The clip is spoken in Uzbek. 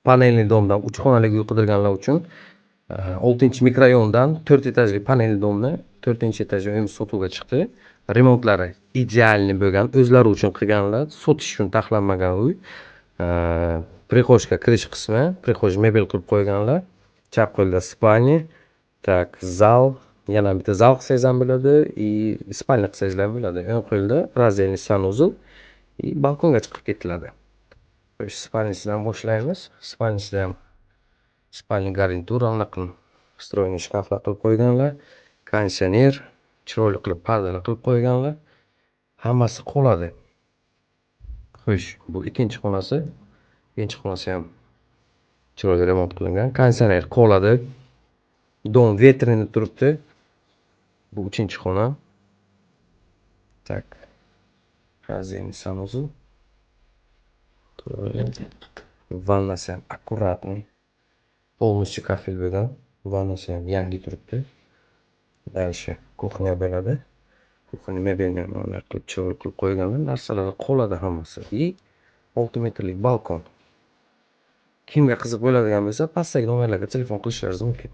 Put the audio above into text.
panelli domdan 3 xonali uy qidirganlar uchun 6-mikroyondan 4 etajli panelli domni 4-etajga uyimiz sotuvga chiqdi. Remontlari idealniy bo'lgan, o'zlari uchun qilganlar, sotish uchun taxlanmagan uy. Prixojga kirish qismi, prixoj mebel qilib qo'yganlar. Chap qo'lda spalni, tak zal, yana bitta zal qilsangiz ham bo'ladi, spalni qilsangiz ham bo'ladi. O'ng qo'lda razdельный sanuzel, balkonga chiqib ketiladi. Spalnisidan boshlaymiz. Spalnisida ham spalni garnitur anaqa встроенный shkaflar qilib qo'yganlar. Konditsioner chiroyli qilib pardalar qilib qo'yganlar. Hammasi qoladi. Xo'sh, bu ikkinchi xonasi. Ikkinchi xonasi ham chiroyli remont qilingan. Konditsioner qoladi. Dom vetrini turibdi. Bu uchinchi xona. Tak. Razdельный sanuzel. Vannasi ham akkuratniy. Полностью kafel bo'lgan. Vannasi ham yangi turibdi. Dальше kuxnya bo'ladi. Kuxnya mebelni qilib chiroyli qilib qo'yganlar. Narsalar qoladi hammasi. 6 metrlik balkon. Kimga qiziq bo'ladigan bo'lsa, pastdagi nomerlarga telefon qilishlaringiz mumkin.